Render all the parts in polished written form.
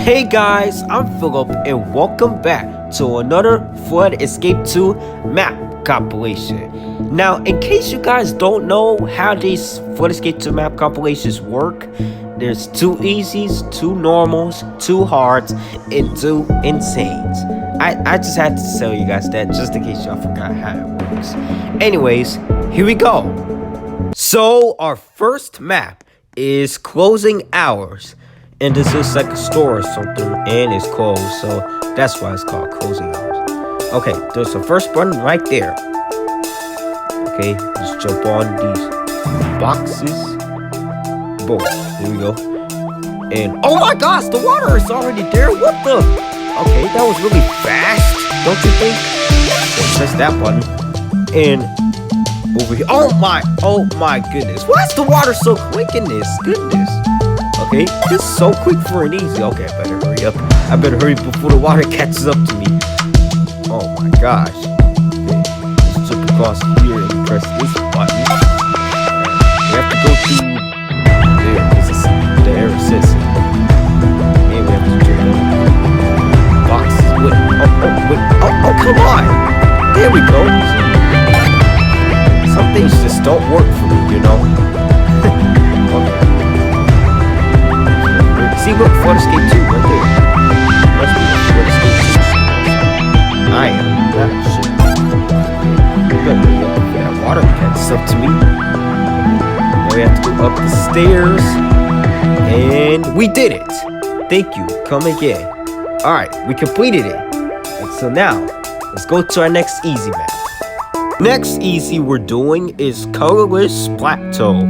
Hey guys, I'm Philip and welcome back to another Flood Escape 2 map compilation. Now, in case you guys don't know how these Flood Escape 2 map compilations work, there's 2 easies, 2 normals, 2 hards, and 2 insanes. I just had to tell you guys that just in case y'all forgot how it works. Anyways, here we go. So, our first map is Closing Hours. And this is like a store or something, and it's closed, so that's why it's called Closing Hours. Okay, there's the first button right there. Okay, just jump on these boxes. Boom, here we go. And oh my gosh, the water is already there. What the? Okay, that was really fast, don't you think? Well, press that button, and over here. Oh my goodness. Why is the water so quick in this? Goodness. Okay, this is so quick for an easy. Okay, I better hurry up. I better hurry before the water catches up to me. Oh my gosh. Okay, let's jump across here and press this button. We have to go through there. This is the air assist. And we have to turn on boxes. Wait, oh, come on. There we go. Some things just don't work for me, you know. Okay. See, look, Flood Escape 2 right there. Must be Flood Escape 2. I am that shit. That water catches up to me. Now we have to go up the stairs. And we did it. Thank you. Come again. Alright, we completed it. And so now, let's go to our next easy map. Next easy we're doing is Colorless Plateau.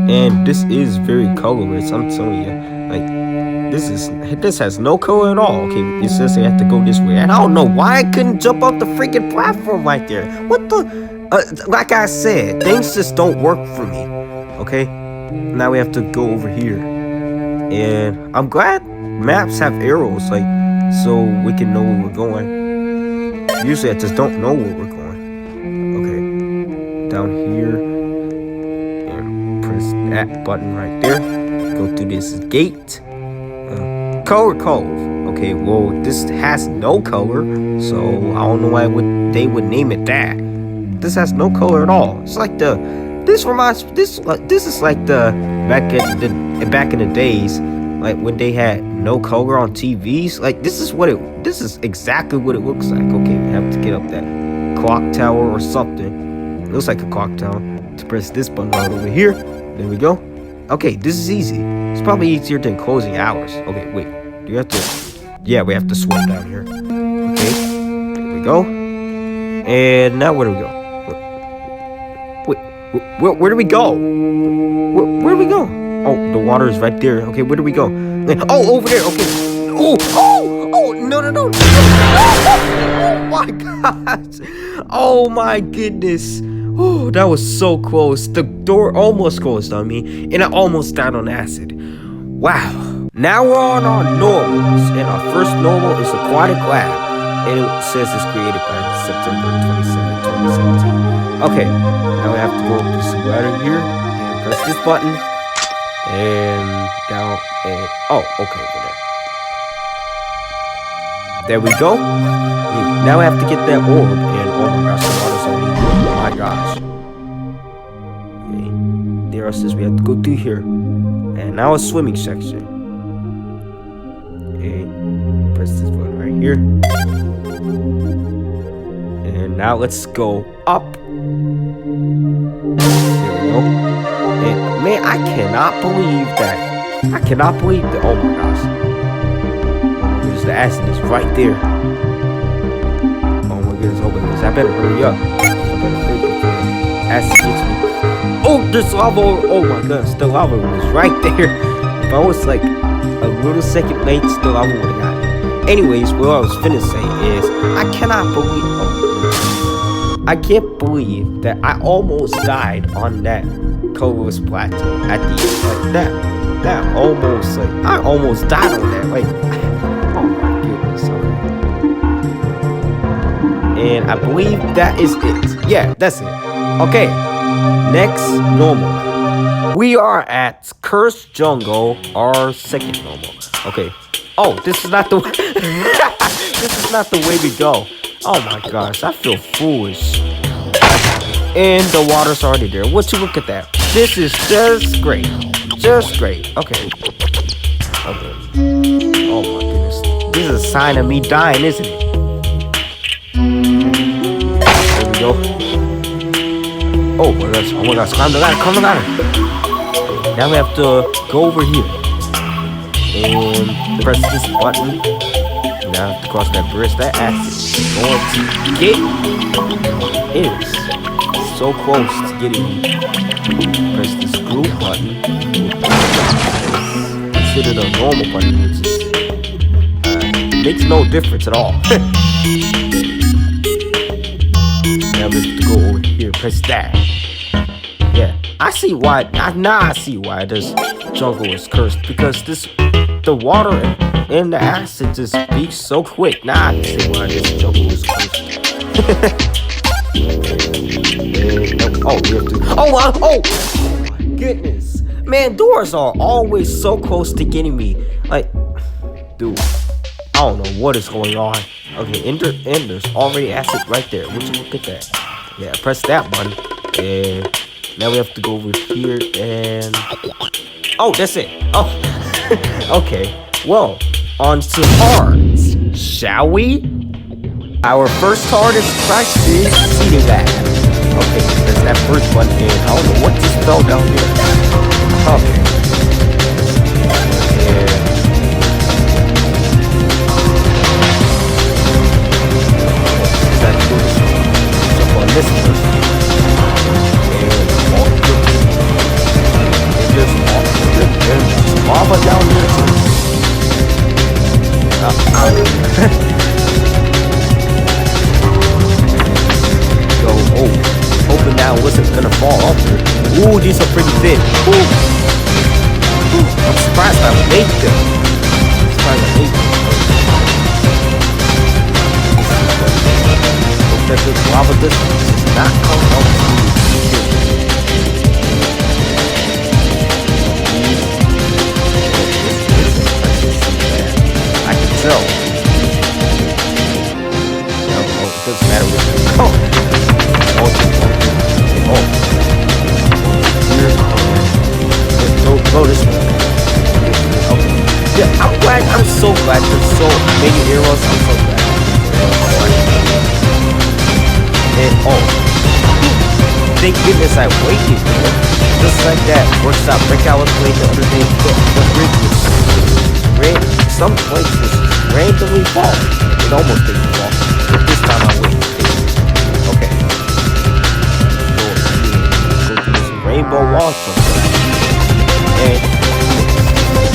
And this is very colorless, I'm telling you. Like, this has no color at all. Okay, it says they have to go this way. And I don't know why I couldn't jump off the freaking platform right there. What the? Like I said, things just don't work for me. Okay, now we have to go over here. And I'm glad maps have arrows, like, so we can know where we're going. Usually I just don't know where we're going. Okay, down here. And press that button right there. Go through this gate. Color Cove. Okay, well, this has no color, so I don't know why they would name it that. This has no color at all. It's like this is like the back in the days, like when they had no color on TVs. Like this is exactly what it looks like. Okay, we have to get up that clock tower or something. It looks like a clock tower. To press this button right over here. There we go. Okay, this is easy. It's probably easier than Closing Hours. Okay, wait. Do you have to? Yeah, we have to swim down here. Okay, there we go. And now where do we go? Wait, where do we go? Where do we go? Oh, the water is right there. Okay, where do we go? Oh, over there. Okay. Oh, no. Oh my gosh. Oh my goodness. Oh, that was so close. The door almost closed on me, and I almost died on acid. Wow. Now we're on our normals, and our first normal is Aquatic Lab, and it says it's created by September 27, 2017. Okay, now we have to go up this ladder here, and press this button, and down, and oh, okay, over there. There we go. Now we have to get that orb, and oh my gosh, the water's only here. Oh my gosh. Okay. There it says we have to go through here. And now a swimming section. Okay. Press this button right here. And now let's go up. There we go. And man, I cannot believe that. Oh my gosh. There's the acid is right there. I better hurry up. Acid gets me. Oh, there's lava. Oh my gosh, the lava was right there. If I was like a little second late, the lava would have got me. Anyways, what I was finna say is, I can't believe that I almost died on that Colorless Plateau at the end. Like that almost, like, I almost died on that. Like, oh my goodness. And I believe that is it. Yeah, that's it. Okay, next normal. We are at Cursed Jungle, our second normal. Okay, Oh, this is not the this is not the way to go. Oh my gosh, I feel foolish. And the water's already there. Would you look at that? This is just great. Just great. Okay. Okay. Oh my goodness. This is a sign of me dying, isn't it? There we go. Oh my gosh. Oh my gosh. Climb the ladder. Climb the ladder. Now we have to go over here. And press this button. Now I have to cross that bridge. That acid is going to get it is so close to getting me. Press the screw button. Consider the normal button, which is makes no difference at all. Now we have to go over here. Press that. Yeah, I see why. Now I see why this jungle is cursed, because the water and the acid just speaks so quick. Now I see why this jungle is cursed. Oh, we have to. Oh my goodness, man! Doors are always so close to getting me. Like, dude, I don't know what is going on. Okay, and there's already acid right there. Would you look at that? Yeah, press that button, and now we have to go over here and. Oh, that's it. Oh, okay. Well, on to hearts, shall we? Our first heart is crisis seating that. Okay, there's that first one, and I don't know what just fell down here. Okay. And that jump on this first. And there's lava down here too. Oh, hoping that wasn't gonna fall off here. Ooh, these are pretty thin. Ooh. I'm surprised I made them. Hope that this lava does not come out. I can tell. No, it doesn't matter where you go. Yeah, I'm so glad there's so many arrows. I'm so glad. And thank goodness I waited, man. Just like that. Works out. Break out was played the other day. Some places randomly fall. It almost didn't fall. But this time I waited. Okay. Go to this rainbow wall somewhere. And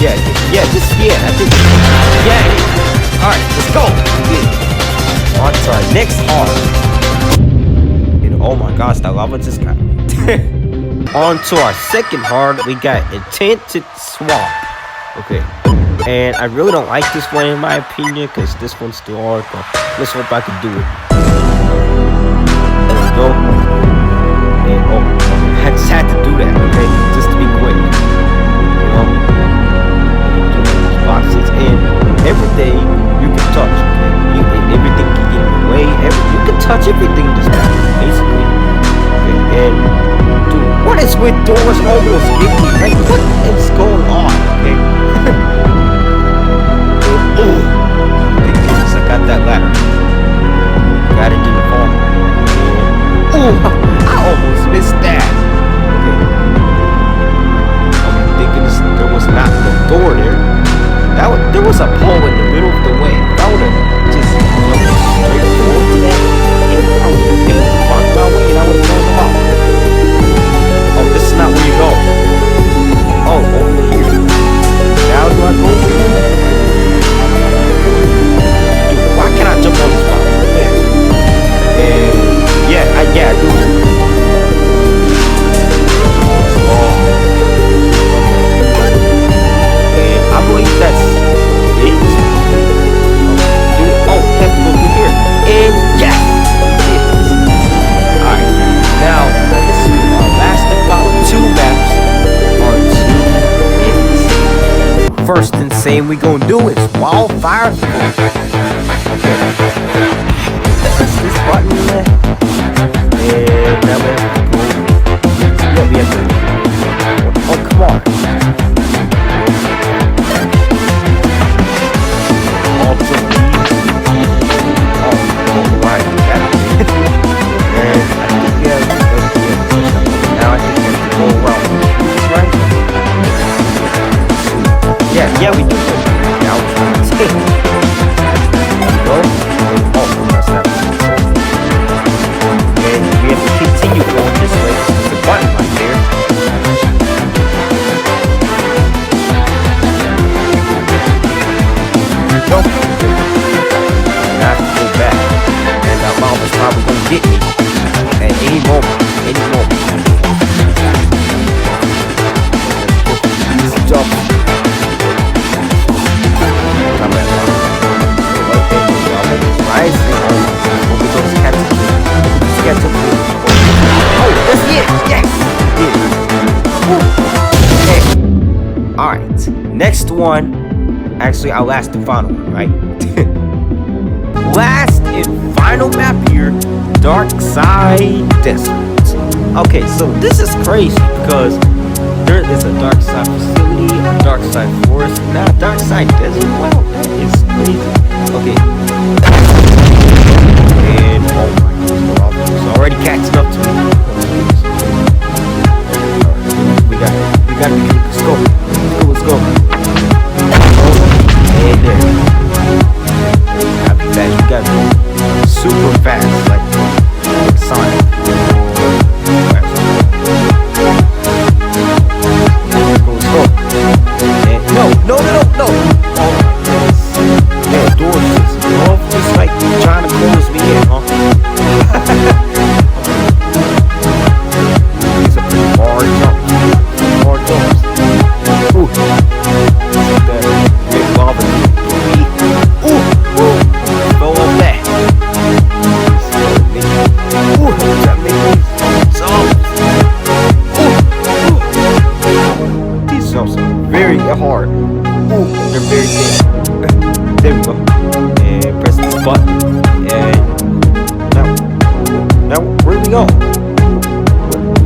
I think alright, let's go. Yeah. On to our next heart. And oh my gosh, that lava just got on to our second heart, we got Enchanted Swamp. Okay. And I really don't like this one in my opinion, because this one's too hard, but let's hope I can do it. There we go. And I just had to do that, okay? Just to be quick. You know? Boxes and everything you can touch, okay? Everything can get in the way. You can touch everything in this map, basically. Okay? And dude, what is with doors almost getting me? Like, what is going on? Okay? Ooh, thank goodness I got that ladder. Got it in the fall. Ooh, I almost missed that. Okay, thank goodness there was not no door there. There was a pole in the middle of the way. I would have just jumped straight forward to that, and I would have walked my way, and I would have turned them off. Oh, this is not where you go. Oh, over here. Now do I go over here? Why can't I jump on this block? And yeah, I do. And I believe that's it. saying we gonna do is Wildfire Forest. Okay. Press this button there. And now we have to go. Yeah, we have to. Oh, come on. All the leaves. Oh, right. And I think we have to now I think we have to go around. Right? Yeah, we do. Now we're trying to take. Go. Oh, that's not. And we have to continue going this way. There's a button right there. Nope. And I have to go back. And that mom is probably going to get me at any moment. Any moment. Easy jump. Oh, that's it! Yes! Okay. Alright. Next one. Actually, our last and final one, right? Last and final map here. Sci-Desert. Okay, so this is crazy because there is a dark side facility, a dark side forest, now a dark side desert. Wow, that is crazy. Okay. And oh my goodness, it's already catching up to me. We got to be quick. Let's go. And there. Gotta be fast. We gotta be super fast, like Sonic. No. Oh, man, doors just like trying to close me in, huh? These are pretty hard jumps. Ooh. That big lava Ooh. Fell on that. Ooh, that makes me These jumps are very hard. Ooh, they're very big. There we go. And press this button. And now where do we go?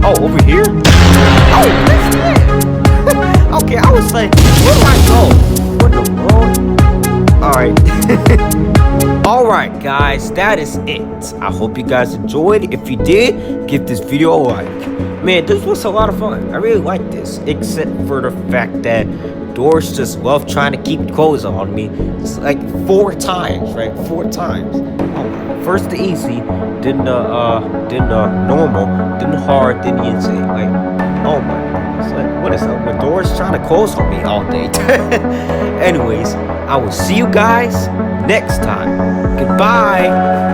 Oh, over here? Oh, that's it. Okay, I was like, where do I go? What the world? Alright. Alright, guys, that is it. I hope you guys enjoyed. If you did, give this video a like. Man, this was a lot of fun. I really like this, except for the fact that doors just love trying to keep clothes on me. It's like 4 times, right? 4 times. Oh, first the easy, then the normal, then the hard, then the insane. Like, oh my goodness, like what is up with doors trying to close on me all day? Anyways, I will see you guys next time. Goodbye.